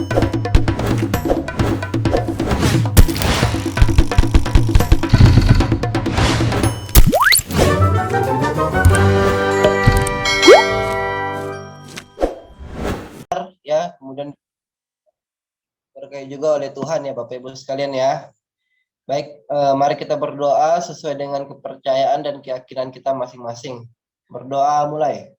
Ya, kemudian berkahi juga oleh Tuhan ya Bapak Ibu sekalian ya. Baik, mari kita berdoa sesuai dengan kepercayaan dan keyakinan kita masing-masing. Berdoa mulai.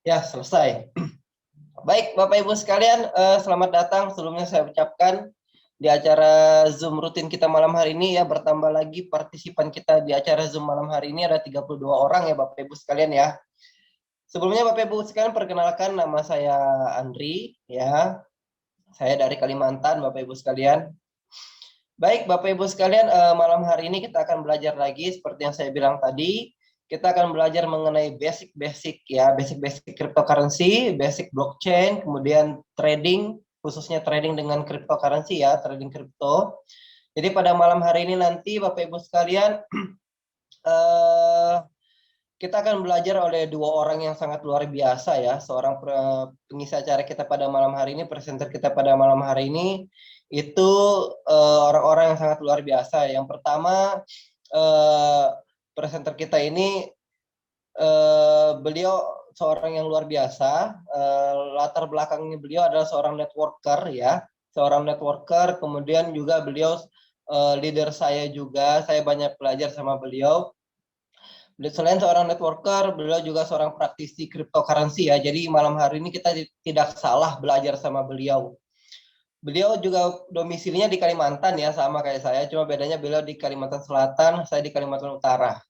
Ya, selesai. Baik, Bapak Ibu sekalian, selamat datang. Sebelumnya saya ucapkan di acara Zoom rutin kita malam hari ini ya, bertambah lagi partisipan kita di acara Zoom malam hari ini ada 32 orang ya Bapak Ibu sekalian ya. Sebelumnya Bapak Ibu sekalian perkenalkan, nama saya Andri ya. Saya dari Kalimantan Bapak Ibu sekalian. Baik Bapak Ibu sekalian, malam hari ini kita akan belajar lagi seperti yang saya bilang tadi. Kita akan belajar mengenai basic-basic ya, basic-basic cryptocurrency, basic blockchain, kemudian trading, khususnya trading dengan cryptocurrency ya, trading kripto. Jadi pada malam hari ini nanti Bapak Ibu sekalian, kita akan belajar oleh dua orang yang sangat luar biasa ya. Seorang pengisi acara kita pada malam hari ini, presenter kita pada malam hari ini, itu orang-orang yang sangat luar biasa. Yang pertama, presenter kita ini, beliau seorang yang luar biasa. Latar belakangnya beliau adalah seorang networker ya, seorang networker. Kemudian juga beliau leader saya juga. Saya banyak belajar sama beliau. Selain seorang networker, beliau juga seorang praktisi cryptocurrency ya. Jadi malam hari ini kita tidak salah belajar sama beliau. Beliau juga domisilinya di Kalimantan ya, sama kayak saya. Cuma bedanya beliau di Kalimantan Selatan, saya di Kalimantan Utara.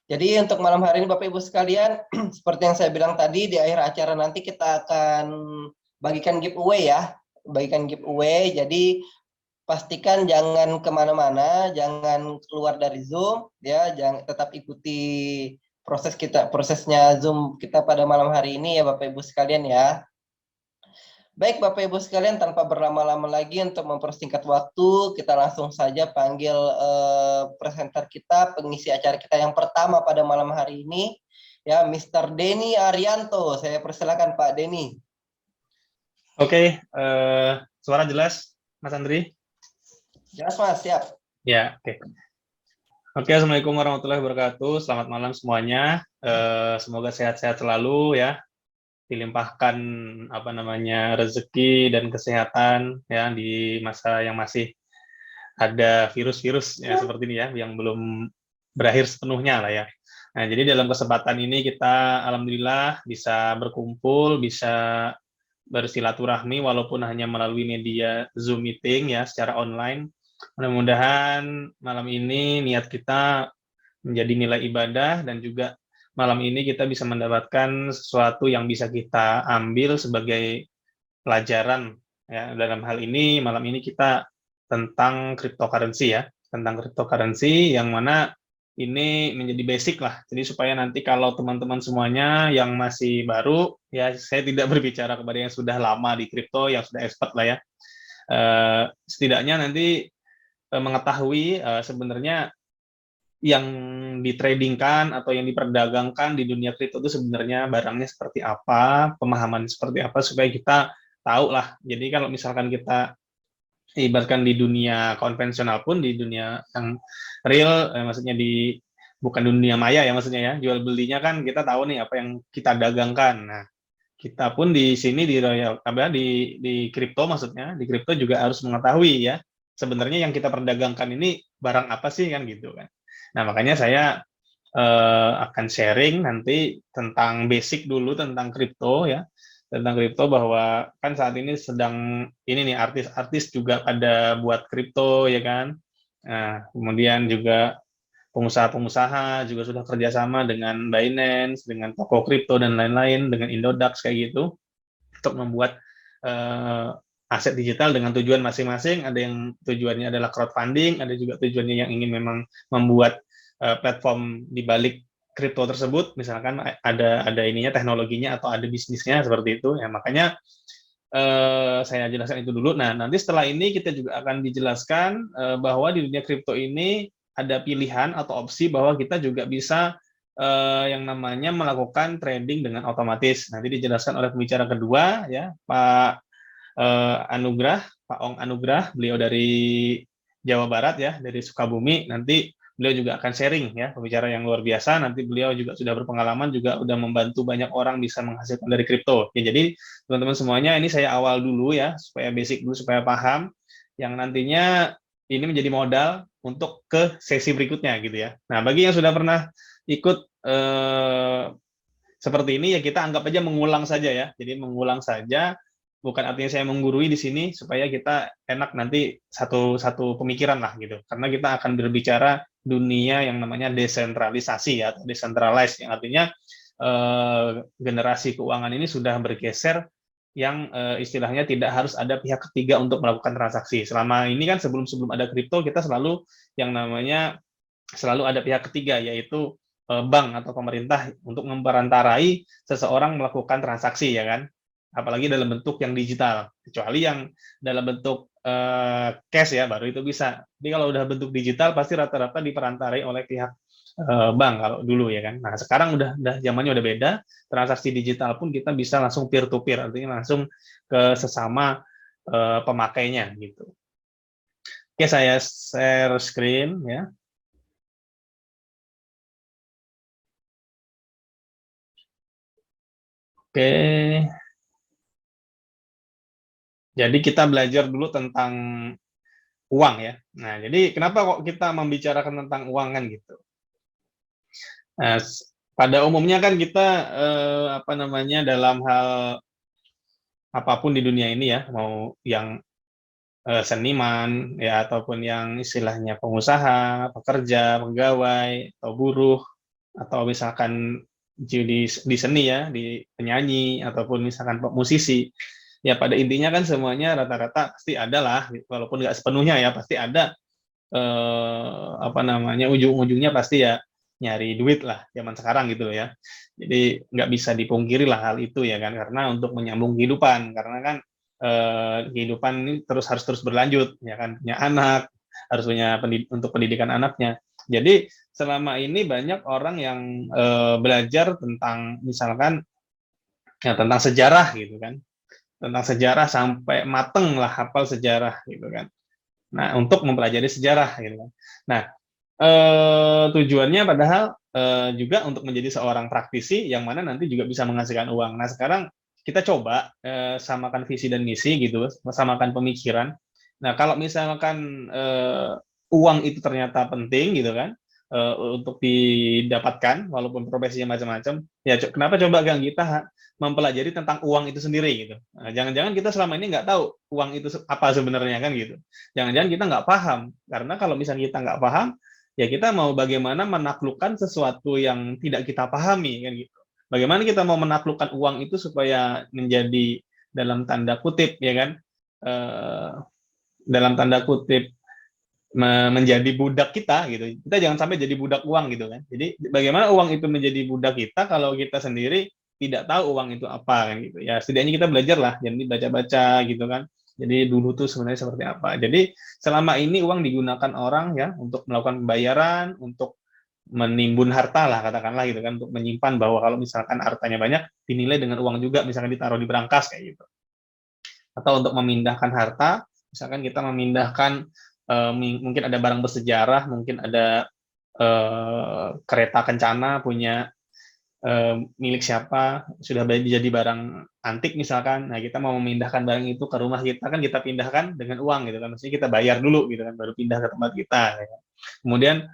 Jadi untuk malam hari ini Bapak Ibu sekalian, seperti yang saya bilang tadi, di akhir acara nanti kita akan bagikan giveaway ya. Bagikan giveaway, jadi pastikan jangan kemana-mana, jangan keluar dari Zoom, ya, jangan, tetap ikuti prosesnya Zoom kita pada malam hari ini ya Bapak Ibu sekalian ya. Baik Bapak Ibu sekalian, tanpa berlama-lama lagi untuk mempersingkat waktu, kita langsung saja panggil presenter kita, pengisi acara kita yang pertama pada malam hari ini, ya, Mr. Denny Arianto. Saya persilakan Pak Denny. Oke, suara jelas, Mas Andri? Jelas Mas, siap. Ya, oke. Oke, Assalamualaikum warahmatullahi wabarakatuh. Selamat malam semuanya. Semoga sehat-sehat selalu ya. Dilimpahkan rezeki dan kesehatan ya di masa yang masih ada virus-virus ya seperti ini ya, yang belum berakhir sepenuhnya lah ya. Nah, jadi dalam kesempatan ini kita alhamdulillah bisa berkumpul, bisa bersilaturahmi walaupun hanya melalui media Zoom meeting ya secara online. Mudah-mudahan malam ini niat kita menjadi nilai ibadah dan juga malam ini kita bisa mendapatkan sesuatu yang bisa kita ambil sebagai pelajaran ya. Dalam hal ini malam ini kita tentang cryptocurrency ya, tentang cryptocurrency yang mana ini menjadi basic lah. Jadi supaya nanti kalau teman-teman semuanya yang masih baru ya, saya tidak berbicara kepada yang sudah lama di kripto, yang sudah expert lah ya. Setidaknya nanti mengetahui sebenarnya yang ditradingkan atau yang diperdagangkan di dunia kripto itu sebenarnya barangnya seperti apa, pemahaman seperti apa, supaya kita tahu lah. Jadi kalau misalkan kita ibaratkan di dunia konvensional pun, di dunia yang real, maksudnya bukan dunia maya ya maksudnya ya, jual belinya kan kita tahu nih apa yang kita dagangkan. Nah, kita pun di sini di kripto maksudnya, di kripto juga harus mengetahui ya, sebenarnya yang kita perdagangkan ini barang apa sih kan gitu kan. Nah, makanya saya akan sharing nanti tentang basic dulu tentang kripto ya, tentang kripto, bahwa kan saat ini sedang ini nih artis-artis juga pada buat kripto ya kan. Nah, kemudian juga pengusaha-pengusaha juga sudah kerjasama dengan Binance, dengan toko kripto dan lain-lain, dengan Indodax kayak gitu, untuk membuat aset digital dengan tujuan masing-masing. Ada yang tujuannya adalah crowdfunding, ada juga tujuannya yang ingin memang membuat platform di balik kripto tersebut, misalkan ada ininya, teknologinya atau ada bisnisnya seperti itu ya. Makanya saya jelaskan itu dulu. Nah, nanti setelah ini kita juga akan dijelaskan bahwa di dunia kripto ini ada pilihan atau opsi bahwa kita juga bisa yang namanya melakukan trading dengan otomatis. Nanti dijelaskan oleh pembicara kedua, ya, Pak Pak Ong Anugrah, beliau dari Jawa Barat ya, dari Sukabumi. Nanti beliau juga akan sharing ya, pembicara yang luar biasa. Nanti beliau juga sudah berpengalaman, juga udah membantu banyak orang bisa menghasilkan dari kripto. Ya, jadi teman-teman semuanya, ini saya awal dulu ya, supaya basic dulu, supaya paham. Yang nantinya ini menjadi modal untuk ke sesi berikutnya gitu ya. Nah, bagi yang sudah pernah ikut seperti ini ya, kita anggap aja mengulang saja ya. Jadi mengulang saja, bukan artinya saya menggurui di sini, supaya kita enak nanti satu pemikiran lah gitu. Karena kita akan berbicara dunia yang namanya desentralisasi ya, atau decentralized, yang artinya generasi keuangan ini sudah bergeser, yang istilahnya tidak harus ada pihak ketiga untuk melakukan transaksi. Selama ini kan sebelum ada kripto, kita selalu yang namanya selalu ada pihak ketiga, yaitu bank atau pemerintah untuk memperantarai seseorang melakukan transaksi, ya kan? Apalagi dalam bentuk yang digital, kecuali yang dalam bentuk cash ya, baru itu bisa. Jadi kalau udah bentuk digital pasti rata-rata diperantarai oleh pihak bank kalau dulu ya kan. Nah, sekarang udah zamannya udah beda. Transaksi digital pun kita bisa langsung peer to peer, artinya langsung ke sesama pemakainya gitu. Oke, saya share screen ya. Oke. Jadi kita belajar dulu tentang uang ya. Nah, jadi kenapa kok kita membicarakan tentang uang kan gitu. Nah, pada umumnya kan kita apa namanya, dalam hal apapun di dunia ini ya, mau yang seniman ya, ataupun yang istilahnya pengusaha, pekerja, pegawai, atau buruh, atau misalkan di seni ya, di penyanyi, ataupun misalkan musisi, ya pada intinya kan semuanya rata-rata pasti ada lah, walaupun nggak sepenuhnya ya, pasti ada apa namanya, ujung-ujungnya pasti ya nyari duit lah zaman sekarang gitu ya. Jadi nggak bisa dipungkiri lah hal itu ya kan, karena untuk menyambung kehidupan, karena kan kehidupan ini harus terus berlanjut ya kan, punya anak, harus punya untuk pendidikan anaknya. Jadi selama ini banyak orang yang belajar tentang misalkan ya, tentang sejarah gitu kan, tentang sejarah sampai mateng lah, hafal sejarah gitu kan. Nah, untuk mempelajari sejarah gitu kan. Nah, tujuannya padahal juga untuk menjadi seorang praktisi yang mana nanti juga bisa menghasilkan uang. Nah, sekarang kita coba samakan visi dan misi gitu, samakan pemikiran. Nah, kalau misalkan uang itu ternyata penting gitu kan, untuk didapatkan walaupun profesinya macam-macam, ya kenapa coba Gang kita mempelajari tentang uang itu sendiri gitu. Nah, jangan-jangan kita selama ini nggak tahu uang itu apa sebenarnya kan gitu. Jangan-jangan kita nggak paham, karena kalau misalnya kita nggak paham, ya kita mau bagaimana menaklukkan sesuatu yang tidak kita pahami kan gitu. Bagaimana kita mau menaklukkan uang itu supaya menjadi dalam tanda kutip ya kan, dalam tanda kutip menjadi budak kita gitu. Kita jangan sampai jadi budak uang gitu kan. Jadi bagaimana uang itu menjadi budak kita kalau kita sendiri tidak tahu uang itu apa kan gitu. Ya setidaknya kita belajar lah, jadi baca-baca gitu kan. Jadi dulu tuh sebenarnya seperti apa. Jadi selama ini uang digunakan orang ya untuk melakukan pembayaran, untuk menimbun harta lah katakanlah gitu kan, untuk menyimpan, bahwa kalau misalkan hartanya banyak dinilai dengan uang juga, misalkan ditaruh di brankas kayak gitu. Atau untuk memindahkan harta, misalkan kita memindahkan mungkin ada barang bersejarah, mungkin ada kereta kencana punya milik siapa, sudah jadi barang antik misalkan. Nah, kita mau memindahkan barang itu ke rumah kita, kan kita pindahkan dengan uang gitu kan, maksudnya kita bayar dulu gitu kan, baru pindah ke tempat kita ya. Kemudian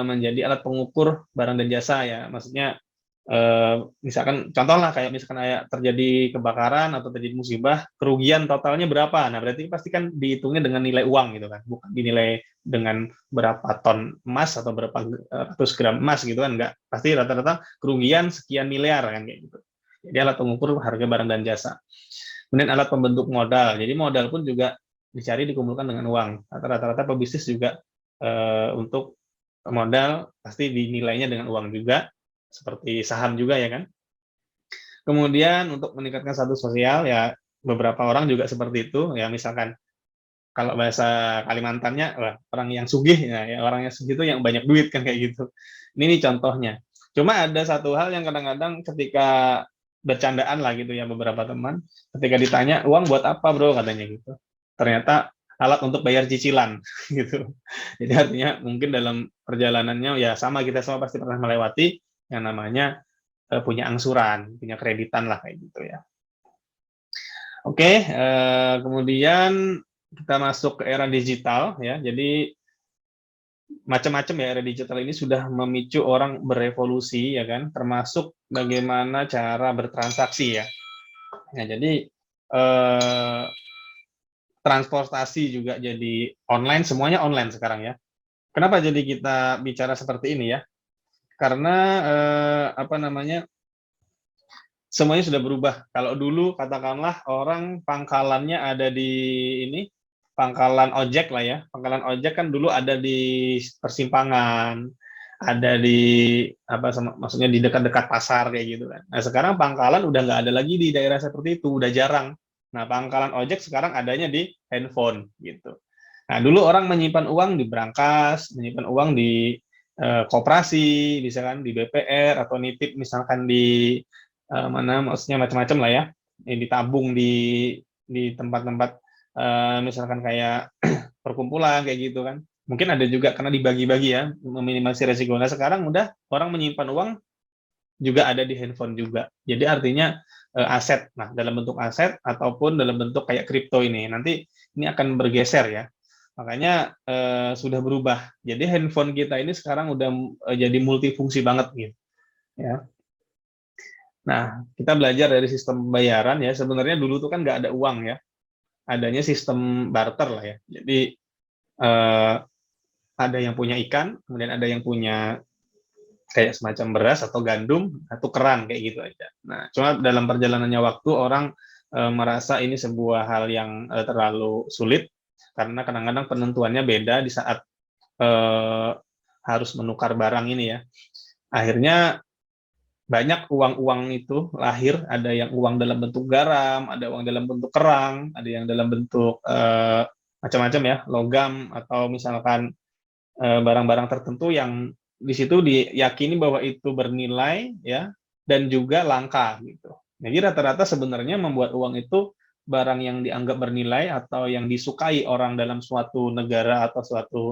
menjadi alat pengukur barang dan jasa ya, maksudnya misalkan contoh lah, kayak misalkan kayak terjadi kebakaran atau terjadi musibah, kerugian totalnya berapa. Nah, berarti pasti kan dihitungnya dengan nilai uang gitu kan, bukan dinilai dengan berapa ton emas atau berapa ratus gram emas gitu kan, enggak. Pasti rata-rata kerugian sekian miliar kan kayak gitu. Jadi alat pengukur harga barang dan jasa. Kemudian alat pembentuk modal. Jadi modal pun juga dicari dikumpulkan dengan uang. Rata-rata pebisnis juga untuk modal pasti dinilainya dengan uang juga, seperti saham juga ya kan. Kemudian untuk meningkatkan status sosial ya, beberapa orang juga seperti itu, ya misalkan kalau bahasa Kalimantannya, wah, orang yang sugih, ya orang yang sugih itu yang banyak duit kan kayak gitu. Ini contohnya. Cuma ada satu hal yang kadang-kadang ketika bercandaan lah gitu ya beberapa teman, ketika ditanya uang buat apa bro katanya gitu. Ternyata alat untuk bayar cicilan gitu. Jadi artinya mungkin dalam perjalanannya ya sama kita semua pasti pernah melewati yang namanya punya angsuran, punya kreditan lah kayak gitu ya. Oke, kemudian kita masuk ke era digital ya. Jadi macam-macam ya era digital ini sudah memicu orang berevolusi ya kan, termasuk bagaimana cara bertransaksi ya. Nah, jadi transportasi juga jadi online, semuanya online sekarang ya. Kenapa jadi kita bicara seperti ini ya? Karena apa namanya? Semuanya sudah berubah. Kalau dulu katakanlah orang pangkalannya ada di ini, pangkalan ojek lah ya. Pangkalan ojek kan dulu ada di persimpangan, ada di apa maksudnya di dekat-dekat pasar kayak gitu kan. Nah, sekarang pangkalan udah nggak ada lagi di daerah seperti itu, udah jarang. Nah, pangkalan ojek sekarang adanya di handphone gitu. Nah, dulu orang menyimpan uang di brankas, menyimpan uang di koperasi, misalkan di BPR atau nitip misalkan di mana maksudnya macam-macam lah ya, yang ditabung di tempat-tempat misalkan kayak perkumpulan kayak gitu kan. Mungkin ada juga karena dibagi-bagi ya, meminimalisir resiko. Nah sekarang udah orang menyimpan uang juga ada di handphone juga. Jadi artinya aset. Nah dalam bentuk aset ataupun dalam bentuk kayak kripto ini. Nanti ini akan bergeser ya. Makanya sudah berubah. Jadi handphone kita ini sekarang udah jadi multifungsi banget gitu. Ya. Nah, kita belajar dari sistem pembayaran ya. Sebenarnya dulu tuh kan nggak ada uang ya. Adanya sistem barter lah ya. Jadi ada yang punya ikan, kemudian ada yang punya kayak semacam beras atau gandum, atau keran kayak gitu aja. Nah, cuma dalam perjalanannya waktu orang merasa ini sebuah hal yang terlalu sulit karena kadang-kadang penentuannya beda di saat harus menukar barang ini ya. Akhirnya banyak uang-uang itu lahir, ada yang uang dalam bentuk garam, ada uang dalam bentuk kerang, ada yang dalam bentuk macam-macam ya, logam atau misalkan barang-barang tertentu yang di situ diyakini bahwa itu bernilai ya dan juga langka gitu. Jadi rata-rata sebenarnya membuat uang itu barang yang dianggap bernilai atau yang disukai orang dalam suatu negara atau suatu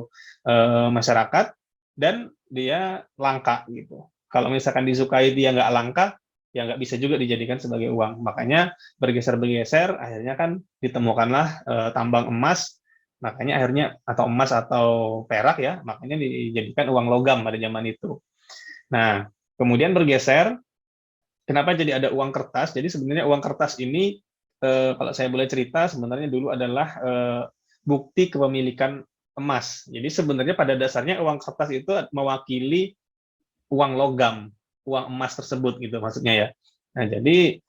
masyarakat dan dia langka gitu. Kalau misalkan disukai dia nggak langka, ya nggak bisa juga dijadikan sebagai uang. Makanya bergeser-bergeser, akhirnya kan ditemukanlah tambang emas, makanya akhirnya atau emas atau perak ya, makanya dijadikan uang logam pada zaman itu. Nah, kemudian bergeser, kenapa jadi ada uang kertas? Jadi sebenarnya uang kertas ini, kalau saya boleh cerita, sebenarnya dulu adalah bukti kepemilikan emas. Jadi sebenarnya pada dasarnya uang kertas itu mewakili uang logam, uang emas tersebut gitu maksudnya ya. Nah, jadi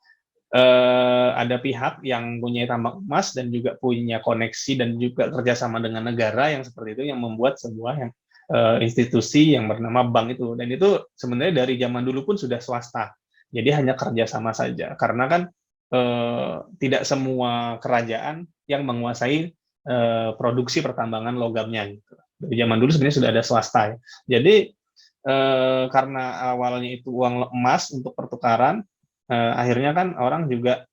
ada pihak yang punya tambang emas dan juga punya koneksi dan juga kerjasama dengan negara yang seperti itu yang membuat sebuah yang institusi yang bernama bank itu. Dan itu sebenarnya dari zaman dulu pun sudah swasta. Jadi hanya kerjasama saja. Karena kan tidak semua kerajaan yang menguasai produksi pertambangan logamnya. Gitu. Dari zaman dulu sebenarnya sudah ada swasta. Ya. Jadi karena awalnya itu uang emas untuk pertukaran, akhirnya kan orang juga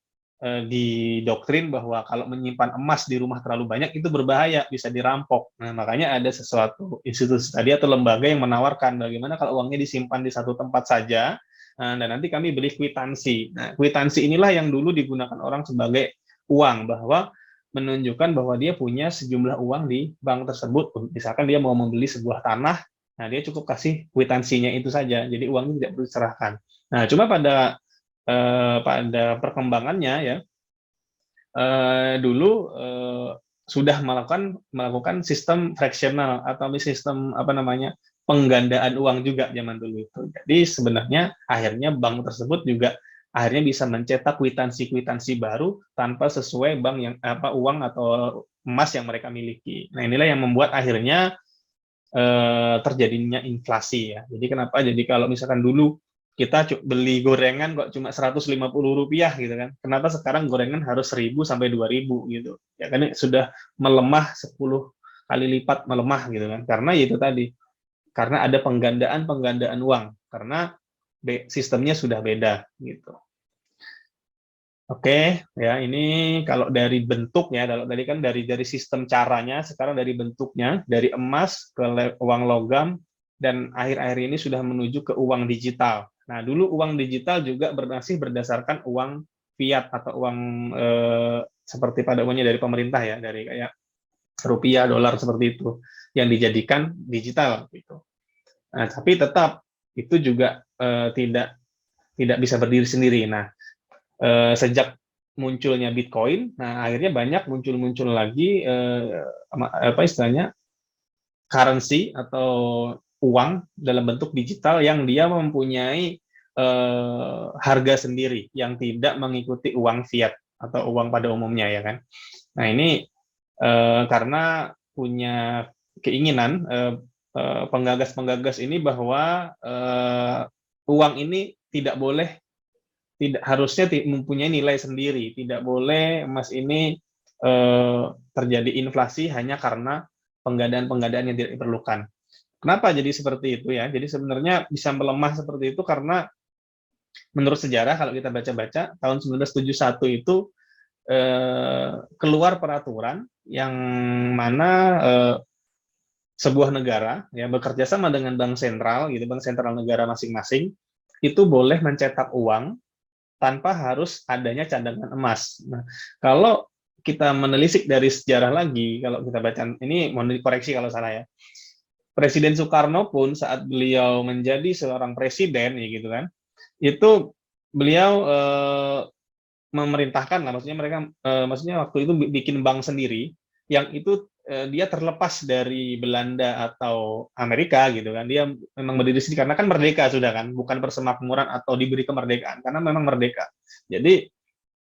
didoktrin bahwa kalau menyimpan emas di rumah terlalu banyak itu berbahaya, bisa dirampok. Nah, makanya ada sesuatu institusi tadi atau lembaga yang menawarkan bagaimana kalau uangnya disimpan di satu tempat saja, dan nanti kami beli kwitansi. Nah, kwitansi inilah yang dulu digunakan orang sebagai uang, bahwa menunjukkan bahwa dia punya sejumlah uang di bank tersebut. Misalkan dia mau membeli sebuah tanah, nah dia cukup kasih kwitansinya itu saja, jadi uangnya tidak perlu diserahkan. Nah, cuma pada perkembangannya ya, dulu sudah melakukan sistem fractional atau sistem apa namanya penggandaan uang juga zaman dulu itu. Jadi sebenarnya akhirnya bank tersebut juga akhirnya bisa mencetak kwitansi-kwitansi baru tanpa sesuai bank yang uang atau emas yang mereka miliki. Nah, inilah yang membuat akhirnya terjadinya inflasi ya. Jadi kenapa? Jadi kalau misalkan dulu kita beli gorengan kok cuma Rp150 gitu kan. Kenapa sekarang gorengan harus 1.000 sampai 2.000 gitu? Ya kan sudah melemah 10 kali lipat melemah gitu kan. Karena itu tadi, karena ada penggandaan uang, karena sistemnya sudah beda gitu. Oke, ya ini kalau dari bentuknya, kalau tadi kan dari sistem caranya, sekarang dari bentuknya, dari emas ke uang logam, dan akhir-akhir ini sudah menuju ke uang digital. Nah, dulu uang digital juga masih berdasarkan uang fiat atau uang seperti pada umumnya dari pemerintah ya, dari kayak rupiah, dolar seperti itu, yang dijadikan digital gitu. Nah, tapi tetap itu juga tidak bisa berdiri sendiri. Nah, sejak munculnya Bitcoin, nah akhirnya banyak muncul lagi apa istilahnya currency atau uang dalam bentuk digital yang dia mempunyai harga sendiri yang tidak mengikuti uang fiat atau uang pada umumnya ya kan. Nah ini karena punya keinginan penggagas-penggagas ini bahwa uang ini tidak harusnya mempunyai nilai sendiri, tidak boleh emas ini terjadi inflasi hanya karena penggandaan-penggandaan yang tidak diperlukan. Kenapa jadi seperti itu ya? Jadi sebenarnya bisa melemah seperti itu karena menurut sejarah kalau kita baca-baca tahun 1971 itu keluar peraturan yang mana sebuah negara ya bekerja sama dengan bank sentral gitu, bank sentral negara masing-masing itu boleh mencetak uang tanpa harus adanya cadangan emas. Nah, kalau kita menelisik dari sejarah lagi, kalau kita baca ini mohon dikoreksi kalau salah ya. Presiden Soekarno pun saat beliau menjadi seorang presiden ya gitu kan, itu beliau memerintahkan lah, maksudnya waktu itu bikin bank sendiri yang itu dia terlepas dari Belanda atau Amerika gitu kan, dia memang berdiri sendiri karena kan merdeka sudah kan, bukan persemakmuran atau diberi kemerdekaan karena memang merdeka. Jadi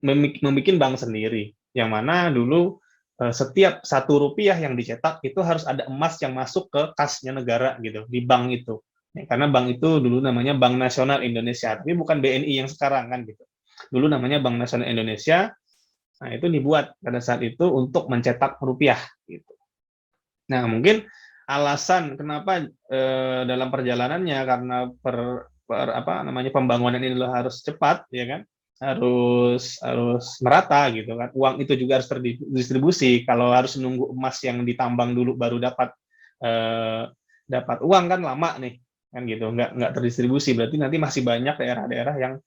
membuat bank sendiri yang mana dulu setiap Rp1 yang dicetak itu harus ada emas yang masuk ke kasnya negara gitu di bank itu. Karena bank itu dulu namanya Bank Nasional Indonesia, tapi bukan BNI yang sekarang kan gitu. Dulu namanya Bank Nasional Indonesia. Nah, itu dibuat pada saat itu untuk mencetak rupiah gitu. Nah, mungkin alasan kenapa dalam perjalanannya karena pembangunan ini harus cepat ya kan, harus merata gitu kan. Uang itu juga harus terdistribusi. Kalau harus menunggu emas yang ditambang dulu baru dapat uang kan lama nih kan gitu, nggak terdistribusi, berarti nanti masih banyak daerah-daerah yang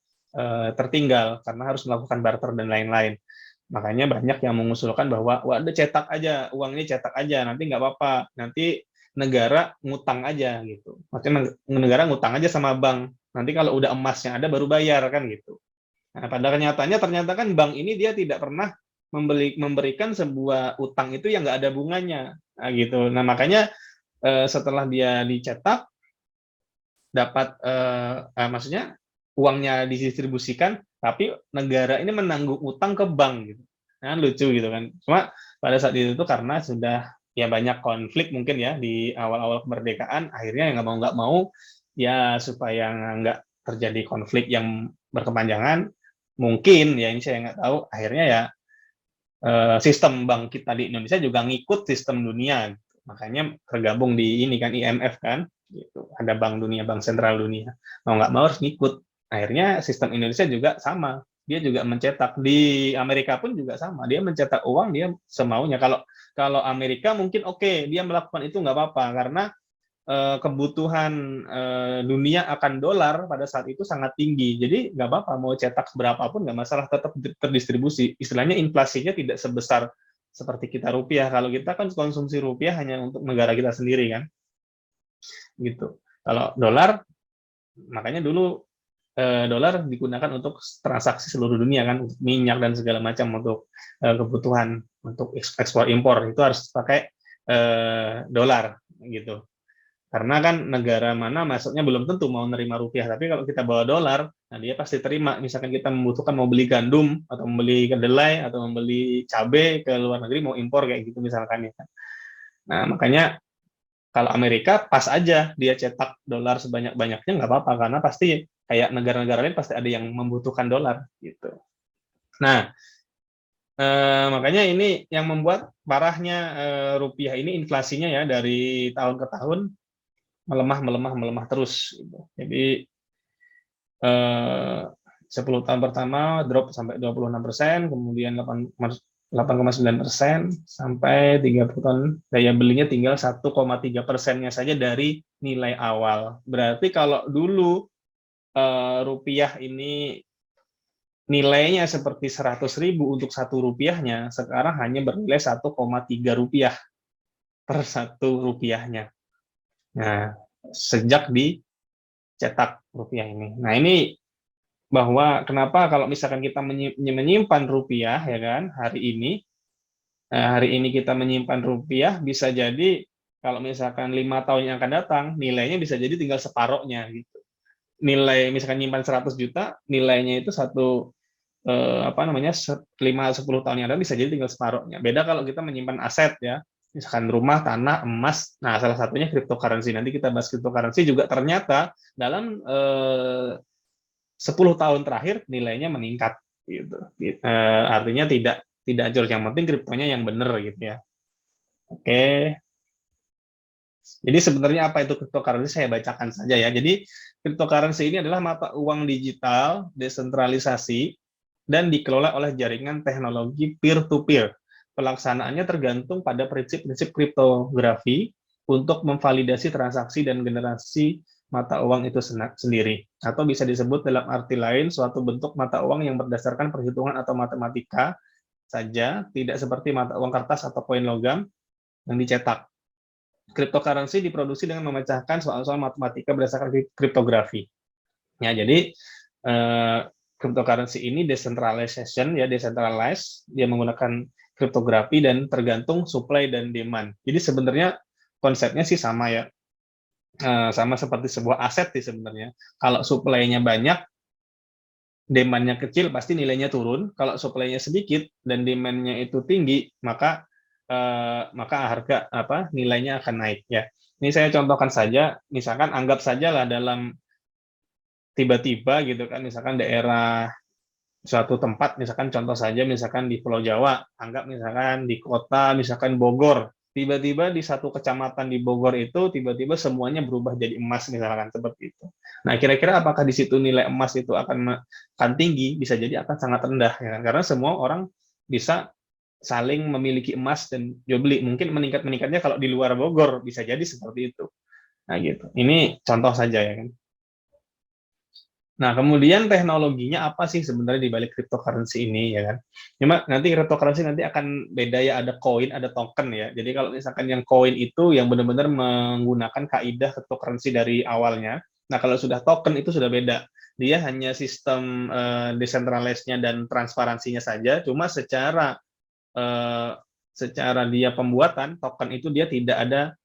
tertinggal karena harus melakukan barter dan lain-lain. Makanya banyak yang mengusulkan bahwa waduh cetak aja, uang ini cetak aja, nanti nggak apa-apa, nanti negara ngutang aja gitu. Maksudnya negara ngutang aja sama bank, nanti kalau udah emas yang ada baru bayar kan gitu. Nah, pada kenyataannya ternyata kan bank ini dia tidak pernah memberikan sebuah utang itu yang nggak ada bunganya, nah, gitu. Nah makanya setelah dia dicetak dapat maksudnya uangnya didistribusikan, tapi negara ini menanggung utang ke bank gitu. Nah, lucu gitu kan. Cuma pada saat itu karena sudah ya banyak konflik mungkin ya di awal-awal kemerdekaan, akhirnya nggak mau ya supaya nggak terjadi konflik yang berkepanjangan, mungkin ya ini saya nggak tahu, akhirnya ya sistem bank kita di Indonesia juga ngikut sistem dunia. Makanya tergabung di ini kan IMF kan. Gitu. Ada Bank Dunia, Bank Sentral Dunia. Mau nggak mau harus ngikut. Akhirnya sistem Indonesia juga sama. Dia juga mencetak. Di Amerika pun juga sama. Dia mencetak uang, dia semaunya. Kalau Amerika mungkin oke, dia melakukan itu nggak apa-apa. Karena kebutuhan dunia akan dolar pada saat itu sangat tinggi. Jadi nggak apa-apa, mau cetak berapapun nggak masalah, tetap terdistribusi. Istilahnya inflasinya tidak sebesar seperti kita rupiah. Kalau kita kan konsumsi rupiah hanya untuk negara kita sendiri kan. Gitu. Kalau dolar, makanya dulu dolar digunakan untuk transaksi seluruh dunia kan, untuk minyak dan segala macam, untuk kebutuhan untuk ekspor impor itu harus pakai dolar gitu. Karena kan negara mana masuknya belum tentu mau nerima rupiah, tapi kalau kita bawa dolar, nah dia pasti terima. Misalkan kita membutuhkan mau beli gandum atau membeli kedelai atau membeli cabai ke luar negeri, mau impor kayak gitu misalkan ya. Nah makanya kalau Amerika pas aja dia cetak dolar sebanyak-banyaknya nggak apa-apa, karena pasti kayak negara-negara lain pasti ada yang membutuhkan dolar gitu. Nah, makanya ini yang membuat parahnya rupiah ini inflasinya ya dari tahun ke tahun melemah terus. Gitu. Jadi 10 tahun pertama drop sampai 26%, kemudian 8,9% sampai 30 tahun daya belinya tinggal 1,3%-nya saja dari nilai awal. Berarti kalau dulu rupiah ini nilainya seperti 100.000 untuk Rp1, sekarang hanya bernilai 1,3 rupiah per Rp1. Nah, sejak dicetak rupiah ini. Nah, ini bahwa kenapa kalau misalkan kita menyimpan rupiah ya kan hari ini kita menyimpan rupiah, bisa jadi kalau misalkan 5 tahun yang akan datang nilainya bisa jadi tinggal separohnya gitu. Nilai misalkan nyimpan 100 juta, nilainya itu 5-10 tahun yang lalu bisa jadi tinggal separohnya. Beda kalau kita menyimpan aset ya, misalkan rumah, tanah, emas. Nah, salah satunya cryptocurrency. Nanti kita bahas cryptocurrency juga ternyata dalam 10 tahun terakhir nilainya meningkat gitu. Artinya tidak hancur, yang penting kriptonya yang benar gitu ya. Oke. Jadi sebenarnya apa itu cryptocurrency, saya bacakan saja ya. Jadi cryptocurrency ini adalah mata uang digital desentralisasi dan dikelola oleh jaringan teknologi peer-to-peer. Pelaksanaannya tergantung pada prinsip-prinsip kriptografi untuk memvalidasi transaksi dan generasi mata uang itu sendiri. Atau bisa disebut dalam arti lain, suatu bentuk mata uang yang berdasarkan perhitungan atau matematika saja, tidak seperti mata uang kertas atau koin logam yang dicetak. Cryptocurrency diproduksi dengan memecahkan soal-soal matematika berdasarkan kriptografi. Ya, jadi cryptocurrency ini decentralization ya, decentralized, dia menggunakan kriptografi dan tergantung supply dan demand. Jadi sebenarnya konsepnya sih sama ya, sama seperti sebuah aset sih sebenarnya. Kalau supply-nya banyak, demand-nya kecil, pasti nilainya turun. Kalau supply-nya sedikit dan demand-nya itu tinggi, maka harga nilainya akan naik ya. Ini saya contohkan saja, misalkan anggap sajalah dalam tiba-tiba gitu kan, misalkan daerah suatu tempat, misalkan contoh saja misalkan di Pulau Jawa, anggap misalkan di kota misalkan Bogor, tiba-tiba di satu kecamatan di Bogor itu tiba-tiba semuanya berubah jadi emas misalkan seperti itu. Nah, kira-kira apakah di situ nilai emas itu akan tinggi? Bisa jadi akan sangat rendah ya kan? Karena semua orang bisa saling memiliki emas dan jual beli. Mungkin meningkatnya kalau di luar Bogor, bisa jadi seperti itu. Nah, gitu. Ini contoh saja ya kan. Nah, kemudian teknologinya apa sih sebenarnya di balik cryptocurrency ini ya kan? Cuma nanti cryptocurrency nanti akan beda ya, ada koin, ada token ya. Jadi kalau misalkan yang koin itu yang benar-benar menggunakan kaidah cryptocurrency dari awalnya. Nah, kalau sudah token itu sudah beda. Dia hanya sistem decentralized-nya dan transparansinya saja, cuma secara dia pembuatan token itu dia tidak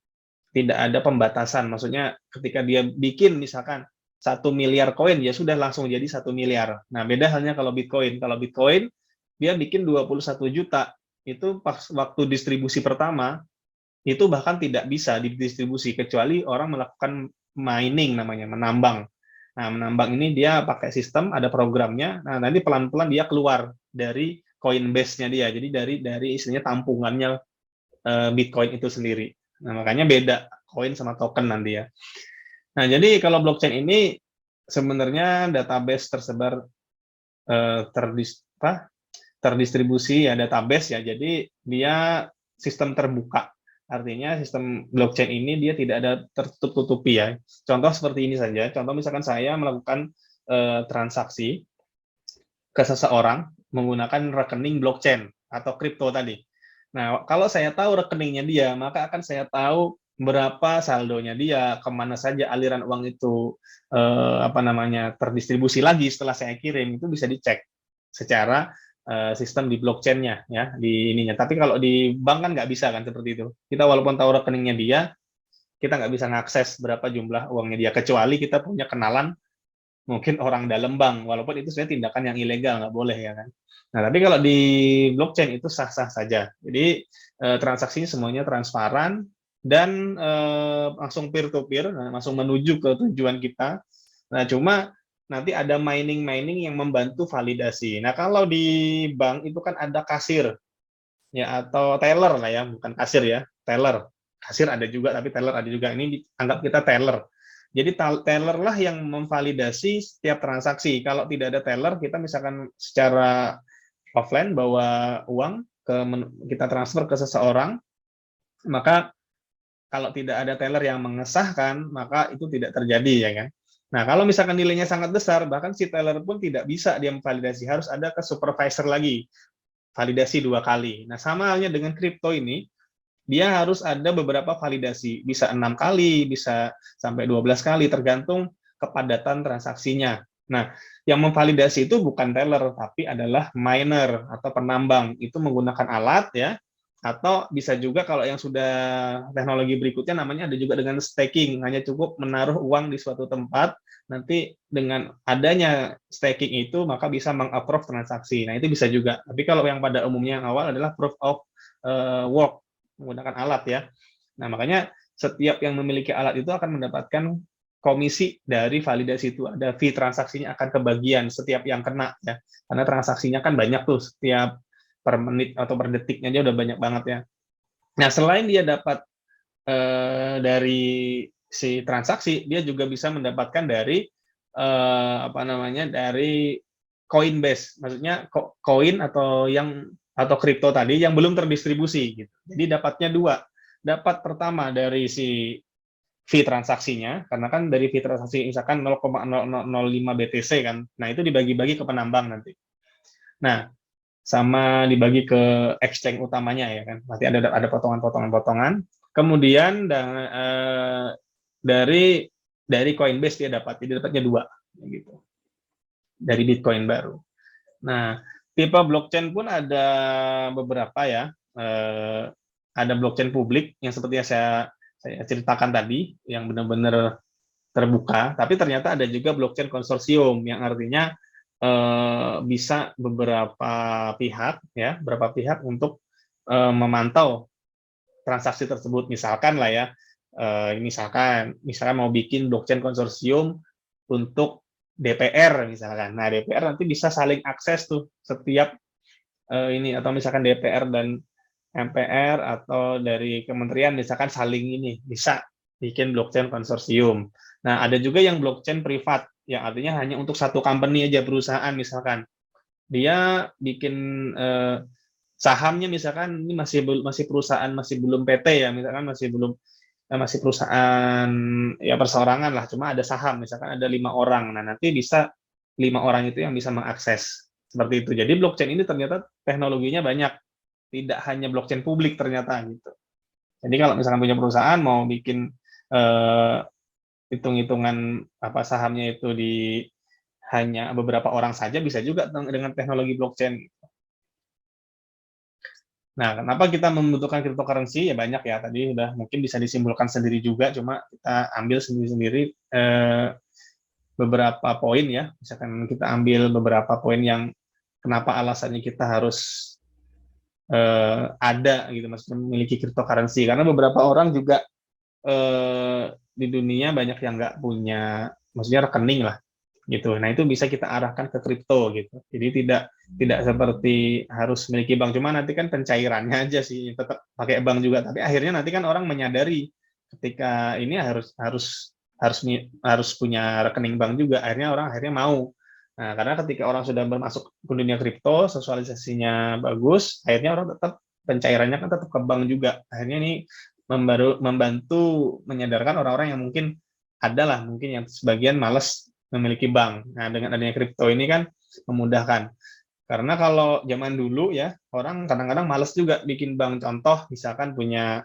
ada pembatasan. Maksudnya ketika dia bikin misalkan 1 miliar koin, ya sudah langsung jadi 1 miliar. Nah, beda halnya kalau Bitcoin. Kalau Bitcoin dia bikin 21 juta, itu pas waktu distribusi pertama itu bahkan tidak bisa didistribusi kecuali orang melakukan mining, namanya menambang. Nah, menambang ini dia pakai sistem, ada programnya. Nah, nanti pelan-pelan dia keluar dari Coinbase-nya dia. Jadi dari istilahnya tampungannya Bitcoin itu sendiri. Nah, makanya beda koin sama token nanti ya. Nah, jadi kalau blockchain ini sebenarnya database tersebar terdistribusi ya, database ya. Jadi dia sistem terbuka. Artinya sistem blockchain ini dia tidak ada tertutup-tutupi ya. Contoh seperti ini saja. Contoh misalkan saya melakukan transaksi ke seseorang menggunakan rekening blockchain atau kripto tadi. Nah, kalau saya tahu rekeningnya dia, maka akan saya tahu berapa saldonya dia, kemana saja aliran uang itu terdistribusi lagi setelah saya kirim, itu bisa dicek secara sistem di blockchain-nya ya, di ininya. Tapi kalau di bank kan nggak bisa kan seperti itu. Kita walaupun tahu rekeningnya dia, kita nggak bisa mengakses berapa jumlah uangnya dia, kecuali kita punya kenalan mungkin orang dalam bank, walaupun itu sebenarnya tindakan yang ilegal, nggak boleh ya kan. Nah, tapi kalau di blockchain itu sah-sah saja. Jadi transaksinya semuanya transparan dan langsung peer-to-peer, langsung menuju ke tujuan kita. Nah, cuma nanti ada mining yang membantu validasi. Nah, kalau di bank itu kan ada kasir ya atau teller lah ya, bukan kasir ya, teller. Kasir ada juga tapi teller ada juga. Ini anggap kita teller. Jadi teller lah yang memvalidasi setiap transaksi. Kalau tidak ada teller, kita misalkan secara offline bawa uang kita transfer ke seseorang, maka kalau tidak ada teller yang mengesahkan, maka itu tidak terjadi ya kan. Nah, kalau misalkan nilainya sangat besar, bahkan si teller pun tidak bisa dia memvalidasi, harus ada ke supervisor lagi, validasi 2 kali. Nah, sama halnya dengan kripto ini, dia harus ada beberapa validasi, bisa 6 kali, bisa sampai 12 kali, tergantung kepadatan transaksinya. Nah, yang memvalidasi itu bukan teller, tapi adalah miner atau penambang. Itu menggunakan alat ya, atau bisa juga kalau yang sudah teknologi berikutnya namanya ada juga dengan staking, hanya cukup menaruh uang di suatu tempat, nanti dengan adanya staking itu maka bisa meng-approve transaksi. Nah, itu bisa juga. Tapi kalau yang pada umumnya yang awal adalah proof of work, menggunakan alat ya. Nah, makanya setiap yang memiliki alat itu akan mendapatkan komisi dari validasi itu. Ada fee transaksinya akan kebagian setiap yang kena ya. Karena transaksinya kan banyak tuh, setiap per menit atau per detiknya aja udah banyak banget ya. Nah, selain dia dapat dari si transaksi, dia juga bisa mendapatkan dari apa namanya, dari Coinbase. Maksudnya koin atau kripto tadi yang belum terdistribusi gitu. Jadi dapatnya 2. Dapat pertama dari si fee transaksinya, karena kan dari fee transaksi misalkan 0,0005 BTC kan. Nah, itu dibagi-bagi ke penambang nanti. Nah, sama dibagi ke exchange utamanya ya kan. Nanti ada potongan-potongan. Kemudian dari Coinbase dia dapat. Jadi dapatnya 2 gitu. Dari Bitcoin baru. Nah, tipe blockchain pun ada beberapa ya. Ada blockchain publik yang seperti yang saya ceritakan tadi, yang benar-benar terbuka. Tapi ternyata ada juga blockchain konsorsium, yang artinya bisa beberapa pihak untuk memantau transaksi tersebut. Misalkan lah ya, misalkan mau bikin blockchain konsorsium untuk DPR misalkan. Nah, DPR nanti bisa saling akses tuh setiap ini, atau misalkan DPR dan MPR atau dari kementerian misalkan saling ini bisa bikin blockchain konsorsium. Nah, ada juga yang blockchain privat yang artinya hanya untuk satu company aja, perusahaan misalkan. Dia bikin sahamnya misalkan ini masih perusahaan, masih belum PT ya, misalkan masih perusahaan ya perseorangan lah, cuma ada saham misalkan ada 5 orang. Nah, nanti bisa 5 orang itu yang bisa mengakses seperti itu. Jadi blockchain ini ternyata teknologinya banyak, tidak hanya blockchain publik ternyata gitu. Jadi kalau misalkan punya perusahaan mau bikin hitung-hitungan apa sahamnya itu di hanya beberapa orang saja, bisa juga dengan teknologi blockchain. Nah, kenapa kita membutuhkan cryptocurrency? Ya banyak ya, tadi udah mungkin bisa disimpulkan sendiri juga, cuma kita ambil sendiri-sendiri beberapa poin ya. Misalkan kita ambil beberapa poin yang kenapa alasannya kita harus ada gitu, maksudnya memiliki cryptocurrency. Karena beberapa orang juga di dunia banyak yang nggak punya, maksudnya rekening lah gitu. Nah, itu bisa kita arahkan ke kripto gitu. Jadi tidak seperti harus memiliki bank, cuma nanti kan pencairannya aja sih tetap pakai bank juga. Tapi akhirnya nanti kan orang menyadari ketika ini harus punya rekening bank juga. Akhirnya orang mau. Nah, karena ketika orang sudah masuk ke dunia kripto, sosialisasinya bagus, akhirnya orang tetap pencairannya kan tetap ke bank juga. Akhirnya ini membantu menyadarkan orang-orang yang mungkin yang sebagian malas memiliki bank. Nah, dengan adanya kripto ini kan memudahkan. Karena kalau zaman dulu ya, orang kadang-kadang malas juga bikin bank. Contoh, misalkan punya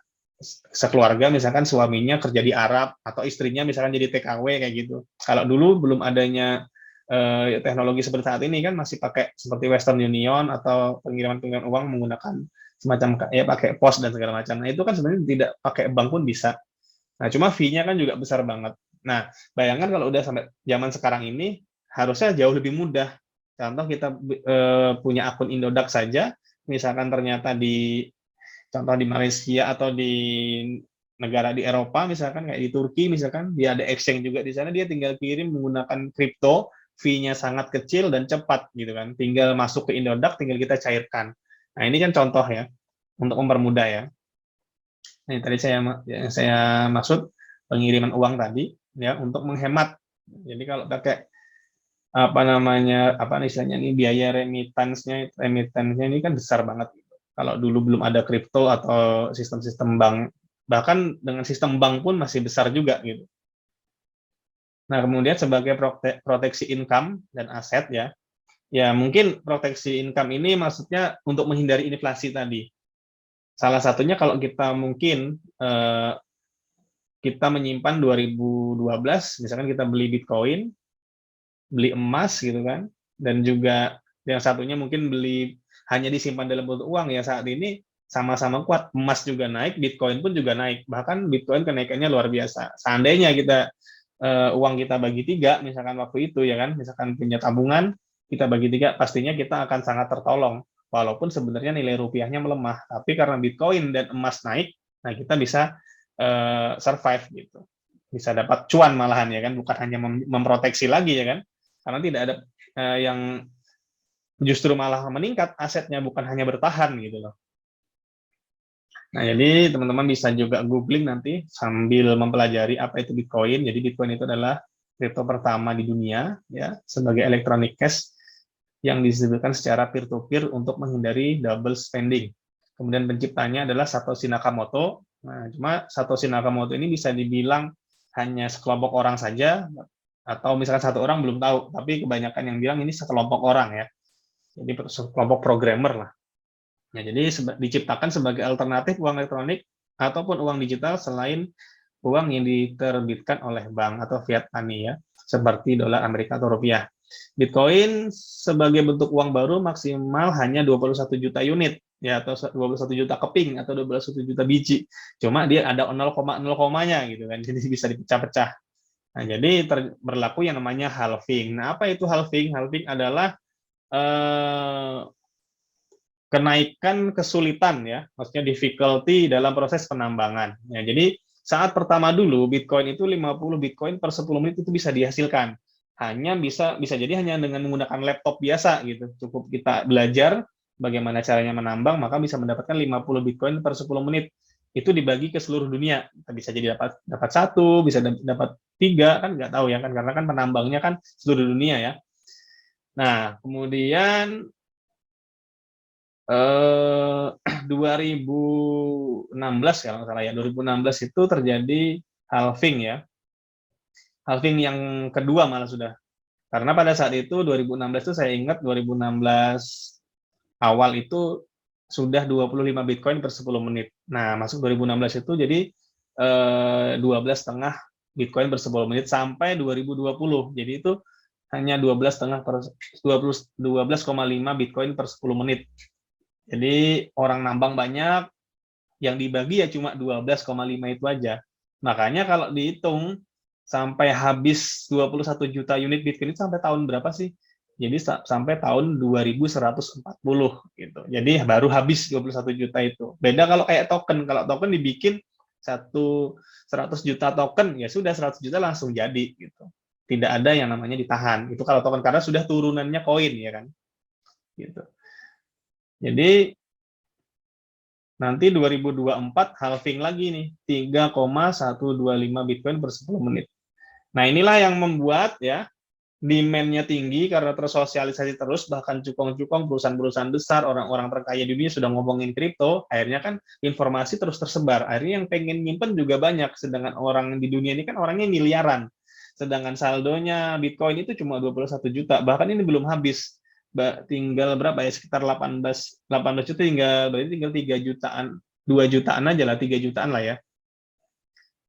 sekeluarga, misalkan suaminya kerja di Arab, atau istrinya misalkan jadi TKW kayak gitu. Kalau dulu belum adanya teknologi seperti saat ini kan masih pakai seperti Western Union atau pengiriman uang menggunakan semacam ya pakai pos dan segala macam. Nah, itu kan sebenarnya tidak pakai bank pun bisa. Nah, cuma fee-nya kan juga besar banget. Nah, bayangkan kalau udah sampai zaman sekarang ini, harusnya jauh lebih mudah. Contoh kita punya akun Indodax saja, misalkan ternyata contoh di Malaysia atau di negara di Eropa, misalkan kayak di Turki, misalkan dia ada exchange juga di sana, dia tinggal kirim menggunakan kripto, fee-nya sangat kecil dan cepat gitu kan. Tinggal masuk ke Indodax, tinggal kita cairkan. Nah, ini kan contoh ya untuk mempermudah ya. Nah, tadi yang saya maksud pengiriman uang tadi ya untuk menghemat. Jadi kalau pakai apa istilahnya ini biaya remittance-nya ini kan besar banget. Kalau dulu belum ada kripto atau sistem-sistem bank, bahkan dengan sistem bank pun masih besar juga gitu. Nah, kemudian sebagai proteksi income dan aset ya mungkin proteksi income ini maksudnya untuk menghindari inflasi tadi. Salah satunya kalau kita mungkin kita menyimpan 2012, misalkan kita beli Bitcoin, beli emas gitu kan, dan juga yang satunya mungkin beli hanya disimpan dalam bentuk uang ya saat ini sama-sama kuat, emas juga naik, Bitcoin pun juga naik, bahkan Bitcoin kenaikannya luar biasa. Seandainya kita uang kita bagi 3, misalkan waktu itu ya kan, misalkan punya tabungan, kita bagi 3, pastinya kita akan sangat tertolong, walaupun sebenarnya nilai rupiahnya melemah, tapi karena Bitcoin dan emas naik, nah kita bisa survive gitu, bisa dapat cuan malahan ya kan, bukan hanya memproteksi lagi ya kan, karena tidak ada yang justru malah meningkat asetnya, bukan hanya bertahan gitu loh. Nah, jadi teman-teman bisa juga googling nanti sambil mempelajari apa itu Bitcoin. Jadi Bitcoin itu adalah kripto pertama di dunia ya sebagai electronic cash yang didistribusikan secara peer-to-peer untuk menghindari double spending. Kemudian penciptanya adalah Satoshi Nakamoto. Nah, cuma Satoshi Nakamoto ini bisa dibilang hanya sekelompok orang saja, atau misalkan satu orang belum tahu, tapi kebanyakan yang bilang ini sekelompok orang ya. Jadi sekelompok programmer lah. Nah, jadi diciptakan sebagai alternatif uang elektronik ataupun uang digital selain uang yang diterbitkan oleh bank atau fiat money ya, seperti dolar Amerika atau rupiah. Bitcoin sebagai bentuk uang baru maksimal hanya 21 juta unit ya, atau 21 juta keping atau 21 juta biji. Cuma dia ada 0,0-nya gitu kan. Jadi bisa dipecah-pecah. Nah, jadi berlaku yang namanya halving. Nah, apa itu halving? Halving adalah kenaikan kesulitan ya, maksudnya difficulty dalam proses penambangan. Ya, jadi saat pertama dulu Bitcoin itu 50 Bitcoin per 10 menit itu bisa dihasilkan. Hanya bisa jadi hanya dengan menggunakan laptop biasa gitu. Cukup kita belajar bagaimana caranya menambang, maka bisa mendapatkan 50 Bitcoin per 10 menit. Itu dibagi ke seluruh dunia. Bisa jadi dapat 1, bisa dapat 3, kan nggak tahu ya kan, karena kan penambangnya kan seluruh dunia ya. Nah, kemudian 2016 kalau nggak salah ya, 2016 itu terjadi halving ya. Halving yang kedua malah sudah. Karena pada saat itu 2016 itu saya ingat 2016 awal itu sudah 25 Bitcoin per 10 menit. Nah, masuk 2016 itu jadi 12,5 Bitcoin per 10 menit sampai 2020. Jadi itu hanya 12,5 Bitcoin per 10 menit. Jadi orang nambang banyak, yang dibagi ya cuma 12,5 itu aja. Makanya kalau dihitung sampai habis 21 juta unit Bitcoin itu sampai tahun berapa sih? Jadi sampai tahun 2140 gitu. Jadi baru habis 21 juta itu. Beda kalau kayak token. Kalau token dibikin 100 juta token, ya sudah 100 juta langsung jadi gitu. Tidak ada yang namanya ditahan. Itu kalau token, karena sudah turunannya koin ya kan. Gitu. Jadi nanti 2024 halving lagi nih, 3,125 Bitcoin per 10 menit. Nah, inilah yang membuat ya demand-nya tinggi karena tersosialisasi terus, bahkan cukong-cukong perusahaan-perusahaan besar, orang-orang terkaya di dunia sudah ngomongin kripto, akhirnya kan informasi terus tersebar. Akhirnya yang pengen nyimpen juga banyak, sedangkan orang di dunia ini kan orangnya miliaran. Sedangkan saldonya Bitcoin itu cuma 21 juta, bahkan ini belum habis. Tinggal berapa ya, sekitar 18 juta, berarti tinggal 3 jutaan, 2 jutaan aja lah, 3 jutaan lah ya.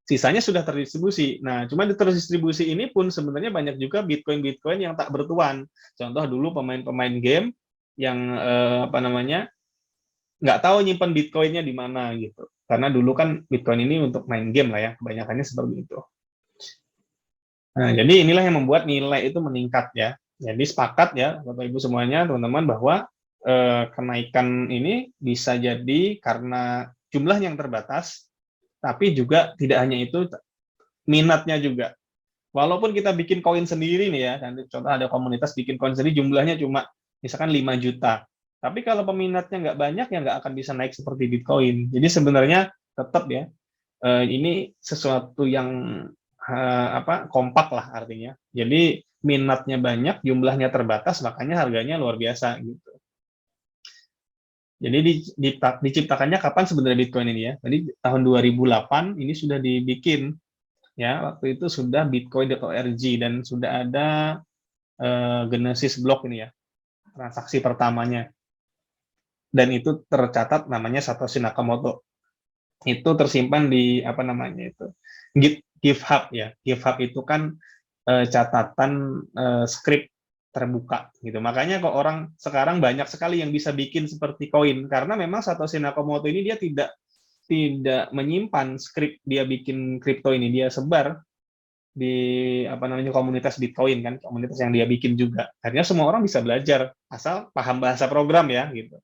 Sisanya sudah terdistribusi. Nah, cuma di terdistribusi ini pun sebenarnya banyak juga Bitcoin yang tak bertuan. Contoh dulu pemain-pemain game yang nggak tahu nyimpan Bitcoin-nya di mana gitu. Karena dulu kan Bitcoin ini untuk main game lah ya, kebanyakannya seperti itu. Nah, jadi inilah yang membuat nilai itu meningkat ya. Jadi sepakat ya Bapak Ibu semuanya, teman-teman, bahwa kenaikan ini bisa jadi karena jumlah yang terbatas, tapi juga tidak hanya itu, minatnya juga. Walaupun kita bikin koin sendiri nih ya, nanti contoh ada komunitas bikin koin sendiri jumlahnya cuma misalkan 5 juta. Tapi kalau peminatnya nggak banyak ya nggak akan bisa naik seperti Bitcoin. Jadi sebenarnya tetap ya, ini sesuatu yang kompak lah artinya. Jadi minatnya banyak, jumlahnya terbatas, makanya harganya luar biasa gitu. Jadi diciptakannya kapan sebenarnya Bitcoin ini ya? Tadi tahun 2008 ini sudah dibikin. Ya, waktu itu sudah bitcoin.org dan sudah ada Genesis block ini ya, transaksi pertamanya. Dan itu tercatat namanya Satoshi Nakamoto. Itu tersimpan di apa namanya itu? GitHub ya. GitHub itu kan catatan script terbuka gitu. Makanya kok orang sekarang banyak sekali yang bisa bikin seperti koin karena memang Satoshi Nakamoto ini dia tidak menyimpan skrip dia bikin kripto ini, dia sebar di apa namanya komunitas Bitcoin kan, komunitas yang dia bikin juga. Akhirnya semua orang bisa belajar asal paham bahasa program ya gitu.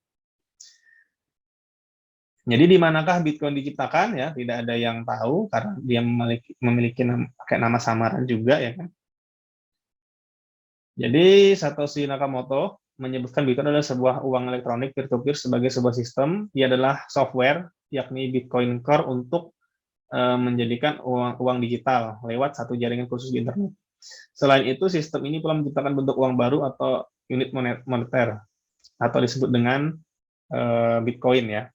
Jadi di manakah Bitcoin diciptakan ya? Tidak ada yang tahu karena dia memiliki pakai nama samaran juga ya kan. Jadi Satoshi Nakamoto menyebutkan Bitcoin adalah sebuah uang elektronik peer-to-peer sebagai sebuah sistem. Ia adalah software yakni Bitcoin Core untuk menjadikan uang digital lewat satu jaringan khusus di internet. Selain itu, sistem ini telah menciptakan bentuk uang baru atau unit moneter atau disebut dengan Bitcoin ya.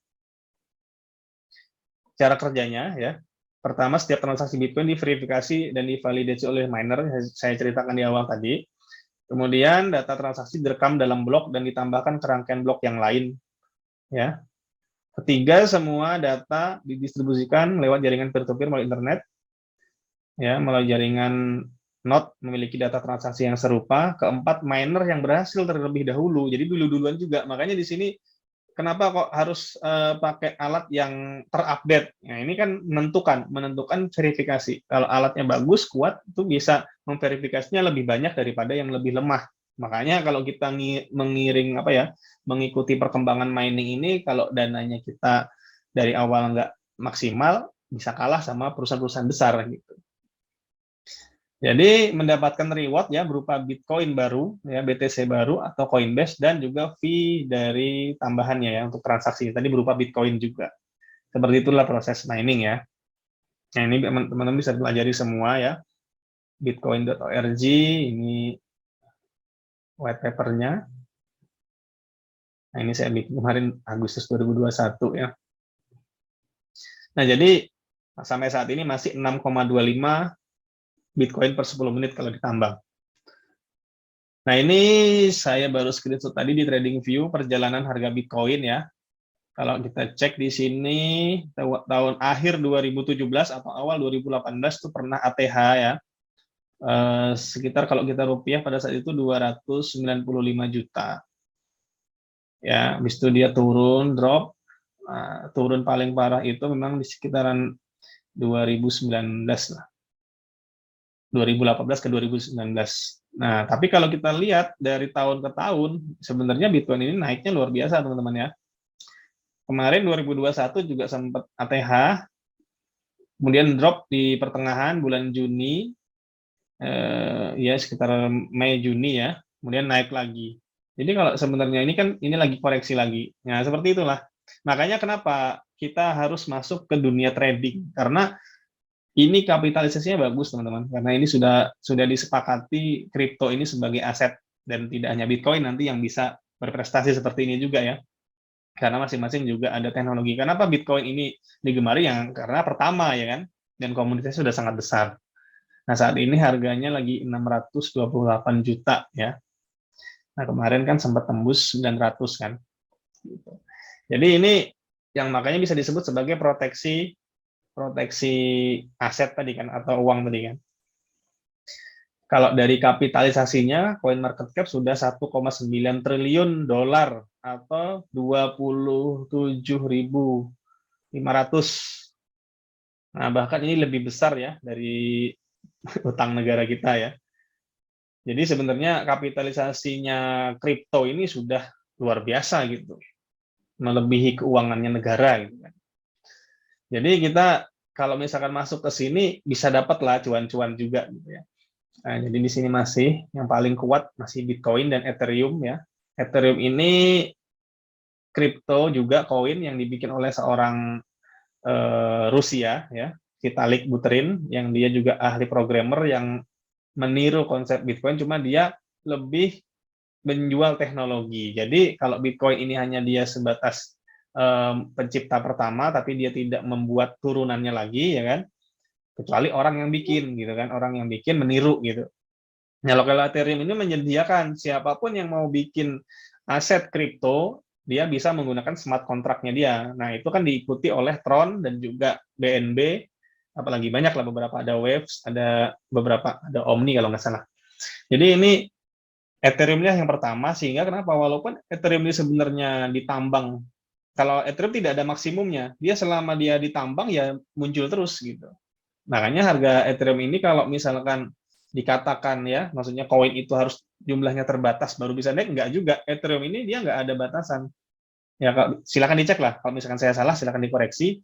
Cara kerjanya ya, pertama setiap transaksi Bitcoin diverifikasi dan divalidasi oleh miner, saya ceritakan di awal tadi. Kemudian data transaksi direkam dalam blok dan ditambahkan ke rangkaian blok yang lain ya. Ketiga, semua data didistribusikan lewat jaringan peer-to-peer melalui internet, ya, melalui jaringan node memiliki data transaksi yang serupa. Keempat, miner yang berhasil terlebih dahulu, jadi duluan juga. Makanya di sini kenapa kok harus pakai alat yang terupdate? Nah, ini kan menentukan verifikasi. Kalau alatnya bagus, kuat, itu bisa memverifikasinya lebih banyak daripada yang lebih lemah. Makanya kalau kita mengikuti perkembangan mining ini, kalau dananya kita dari awal nggak maksimal, bisa kalah sama perusahaan-perusahaan besar gitu. Jadi mendapatkan reward ya berupa Bitcoin baru, ya BTC baru atau Coinbase dan juga fee dari tambahannya ya untuk transaksi. Tadi berupa Bitcoin juga. Seperti itulah proses mining ya. Nah, ini teman-teman bisa pelajari semua ya. Bitcoin.org ini white paper-nya. Nah, ini saya bikin kemarin Agustus 2021 ya. Nah, jadi sampai saat ini masih 6,25 Bitcoin per 10 menit kalau ditambang. Nah, ini saya baru screenshot tadi di TradingView perjalanan harga Bitcoin ya. Kalau kita cek di sini tahun akhir 2017 atau awal 2018 itu pernah ATH ya. Sekitar kalau kita rupiah pada saat itu 295 juta. Ya, habis itu dia turun, drop. Turun paling parah itu memang di sekitaran 2019 lah. 2018 ke 2019. Nah, tapi kalau kita lihat dari tahun ke tahun, sebenarnya Bitcoin ini naiknya luar biasa, teman-teman ya. Kemarin 2021 juga sempat ATH, kemudian drop di pertengahan bulan Juni, ya sekitar Mei Juni ya, kemudian naik lagi. Jadi kalau sebenarnya ini lagi koreksi lagi. Nah, seperti itulah. Makanya kenapa kita harus masuk ke dunia trading, karena ini kapitalisasinya bagus teman-teman, karena ini sudah disepakati kripto ini sebagai aset dan tidak hanya Bitcoin nanti yang bisa berprestasi seperti ini juga ya. Karena masing-masing juga ada teknologi. Kenapa Bitcoin ini digemari? Karena pertama ya kan, dan komunitasnya sudah sangat besar. Nah, saat ini harganya lagi 628 juta ya. Nah, kemarin kan sempat tembus 900 kan. Jadi ini yang makanya bisa disebut sebagai proteksi aset tadi kan, atau uang tadi kan. Kalau dari kapitalisasinya, coin market cap sudah 1,9 triliun dolar atau 27.500. Nah, bahkan ini lebih besar ya dari utang negara kita ya. Jadi sebenarnya kapitalisasinya kripto ini sudah luar biasa gitu. Melebihi keuangannya negara gitu kan. Jadi kita kalau misalkan masuk ke sini bisa dapat lah cuan-cuan juga gitu ya. Nah, jadi di sini masih yang paling kuat masih Bitcoin dan Ethereum ya. Ethereum ini kripto juga koin yang dibikin oleh seorang Rusia ya, Vitalik Buterin, yang dia juga ahli programmer yang meniru konsep Bitcoin, cuma dia lebih menjual teknologi. Jadi kalau Bitcoin ini hanya dia sebatas pencipta pertama, tapi dia tidak membuat turunannya lagi, ya kan? Kecuali orang yang bikin, gitu kan? Orang yang bikin meniru gitu. Nah, kalau Ethereum ini menyediakan siapapun yang mau bikin aset kripto, dia bisa menggunakan smart kontraknya dia. Nah, itu kan diikuti oleh Tron dan juga BNB, apalagi banyak lah beberapa, ada Waves, ada beberapa, ada Omni kalau nggak salah. Jadi ini Ethereum ini yang pertama, sehingga kenapa? Walaupun Ethereum ini sebenarnya ditambang, kalau Ethereum tidak ada maksimumnya, dia selama dia ditambang ya muncul terus gitu. Makanya harga Ethereum ini kalau misalkan dikatakan ya, maksudnya koin itu harus jumlahnya terbatas baru bisa naik, enggak juga. Ethereum ini dia enggak ada batasan. Ya, silakan dicek lah. Kalau misalkan saya salah, silakan dikoreksi.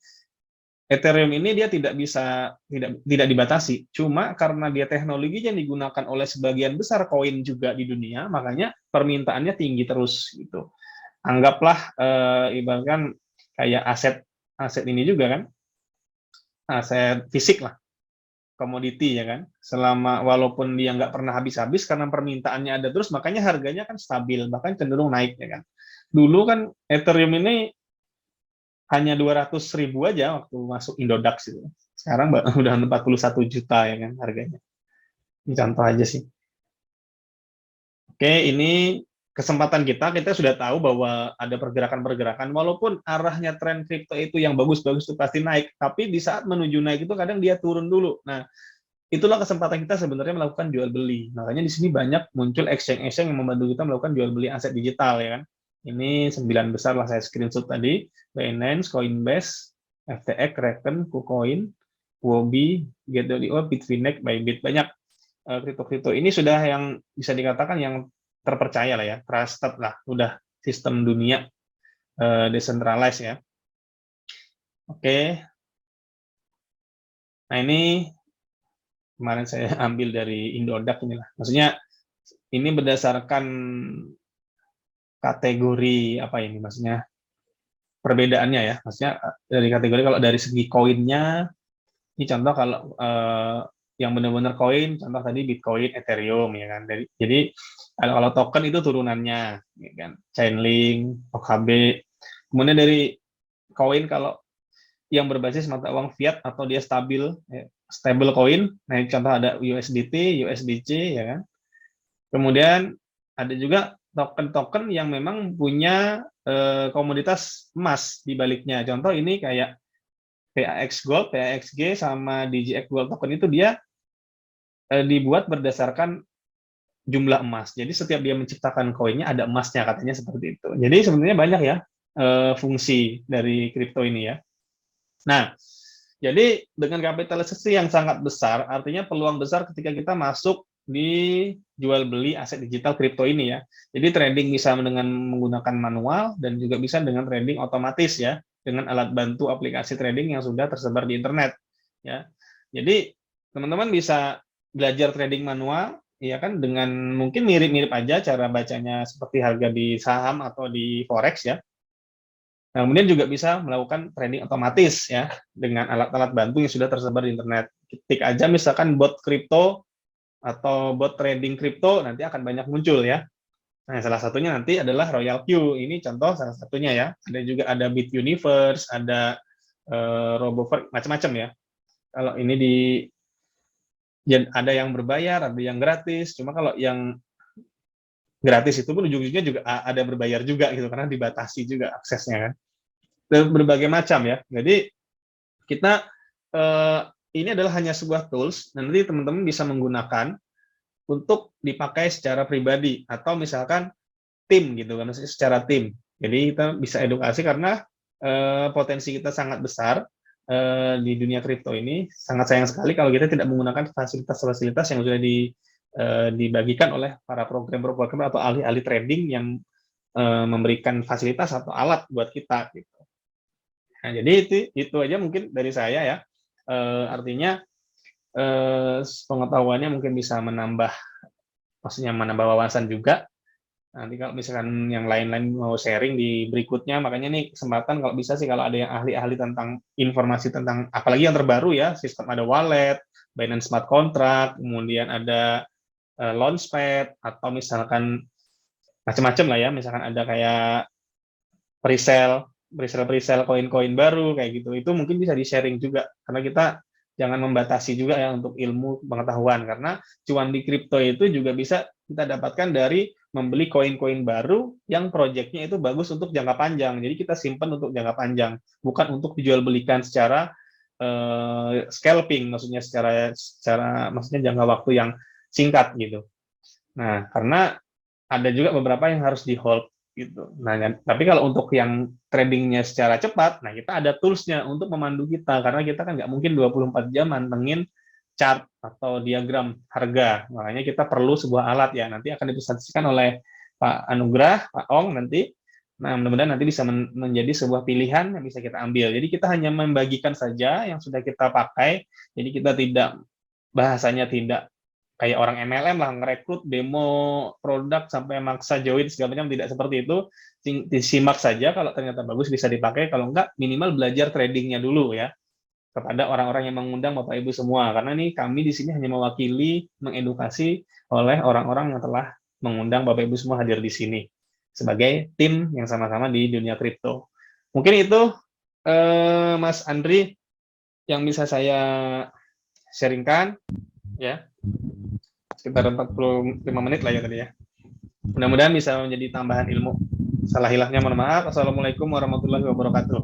Ethereum ini dia tidak dibatasi. Cuma karena dia teknologinya digunakan oleh sebagian besar koin juga di dunia, makanya permintaannya tinggi terus gitu. Anggaplah ibaratkan kayak aset ini juga kan, aset fisik lah, komoditi ya kan, selama walaupun dia nggak pernah habis-habis karena permintaannya ada terus, makanya harganya kan stabil, bahkan cenderung naik ya kan. Dulu kan Ethereum ini hanya 200.000 aja waktu masuk Indodax itu, sekarang udah 41 juta ya kan harganya. Ini contoh aja sih. Oke, ini kesempatan kita sudah tahu bahwa ada pergerakan-pergerakan, walaupun arahnya tren kripto itu yang bagus-bagus itu pasti naik, tapi di saat menuju naik itu kadang dia turun dulu. Nah, itulah kesempatan kita sebenarnya melakukan jual beli. Makanya di sini banyak muncul exchange-exchange yang membantu kita melakukan jual beli aset digital ya kan. Ini 9 besar lah saya screenshot tadi: Binance, Coinbase, FTX, Kraken, KuCoin, Huobi, Get.io, Bitfinex, Bybit. Banyak kripto-kripto ini sudah yang bisa dikatakan yang terpercaya lah ya, trusted lah, udah sistem dunia decentralized ya. Oke. Nah, ini kemarin saya ambil dari Indodax inilah. Maksudnya ini berdasarkan kategori apa ini? Maksudnya perbedaannya ya. Maksudnya dari kategori, kalau dari segi koinnya, ini contoh kalau yang benar-benar koin, contoh tadi Bitcoin, Ethereum ya kan. Jadi kalau token itu turunannya, ya kan. Chainlink, OKB. Kemudian dari koin, kalau yang berbasis mata uang fiat atau dia stabil, ya, stable coin. Nah, contoh ada USDT, USDC, ya kan. Kemudian ada juga token-token yang memang punya komoditas emas di baliknya. Contoh ini kayak PAX Gold, PAXG, sama DJX Gold token itu dia dibuat berdasarkan jumlah emas. Jadi setiap dia menciptakan koinnya ada emasnya, katanya seperti itu. Jadi sebenarnya banyak ya fungsi dari kripto ini ya. Nah, jadi dengan kapitalisasi yang sangat besar, artinya peluang besar ketika kita masuk di jual beli aset digital kripto ini ya. Jadi trading bisa dengan menggunakan manual dan juga bisa dengan trading otomatis ya, dengan alat bantu aplikasi trading yang sudah tersebar di internet ya. Jadi teman-teman bisa belajar trading manual ya kan, dengan mungkin mirip-mirip aja cara bacanya seperti harga di saham atau di forex ya. Nah, kemudian juga bisa melakukan trading otomatis ya dengan alat-alat bantu yang sudah tersebar di internet. Ketik aja misalkan bot kripto atau bot trading kripto, nanti akan banyak muncul ya. Nah, salah satunya nanti adalah Royal Q. Ini contoh salah satunya ya. Ada juga ada Bit Universe, ada Robover, macam-macam ya. Kalau ini ada yang berbayar, ada yang gratis. Cuma kalau yang gratis itu pun ujung-ujungnya juga ada berbayar juga gitu, karena dibatasi juga aksesnya kan. Berbagai macam ya. Jadi kita ini adalah hanya sebuah tools, nanti teman-teman bisa menggunakan untuk dipakai secara pribadi atau misalkan tim gitu kan, secara tim. Jadi kita bisa edukasi karena potensi kita sangat besar di dunia kripto ini. Sangat sayang sekali kalau kita tidak menggunakan fasilitas-fasilitas yang sudah dibagikan oleh para programmer atau ahli-ahli trading yang memberikan fasilitas atau alat buat kita gitu. Nah, jadi itu aja mungkin dari saya ya. Artinya pengetahuannya mungkin bisa menambah, maksudnya menambah wawasan juga. Nanti kalau misalkan yang lain-lain mau sharing di berikutnya, makanya nih kesempatan kalau bisa sih kalau ada yang ahli-ahli tentang informasi tentang, apalagi yang terbaru ya, sistem ada wallet, Binance Smart Contract, kemudian ada Launchpad, atau misalkan macam-macam lah ya, misalkan ada kayak presale koin-koin baru kayak gitu, itu mungkin bisa di-sharing juga, karena kita jangan membatasi juga ya untuk ilmu pengetahuan, karena cuan di kripto itu juga bisa kita dapatkan dari membeli koin-koin baru yang proyeknya itu bagus untuk jangka panjang. Jadi kita simpan untuk jangka panjang, bukan untuk dijual belikan secara scalping, maksudnya secara maksudnya jangka waktu yang singkat gitu. Nah, karena ada juga beberapa yang harus di hold gitu. Nah, tapi kalau untuk yang tradingnya secara cepat, nah kita ada toolsnya untuk memandu kita, karena kita kan nggak mungkin 24 jam mantengin chart atau diagram harga. Makanya kita perlu sebuah alat ya, nanti akan dipresentasikan oleh Pak Anugrah, Pak Ong nanti. Nah, mudah-mudahan nanti bisa menjadi sebuah pilihan yang bisa kita ambil. Jadi kita hanya membagikan saja yang sudah kita pakai, jadi kita tidak, bahasanya tidak kayak orang MLM lah, ngerekrut demo produk sampai maksa join segala macam, tidak seperti itu. Disimak saja, kalau ternyata bagus bisa dipakai, kalau enggak minimal belajar tradingnya dulu ya, kepada orang-orang yang mengundang Bapak Ibu semua, karena nih kami di sini hanya mewakili, mengedukasi oleh orang-orang yang telah mengundang Bapak Ibu semua hadir di sini sebagai tim yang sama-sama di dunia kripto. Mungkin itu Mas Andri yang bisa saya sharingkan ya, sekitar 45 menit lah ya tadi ya. Mudah-mudahan bisa menjadi tambahan ilmu. Salah hilafnya mohon maaf. Assalamualaikum warahmatullahi wabarakatuh.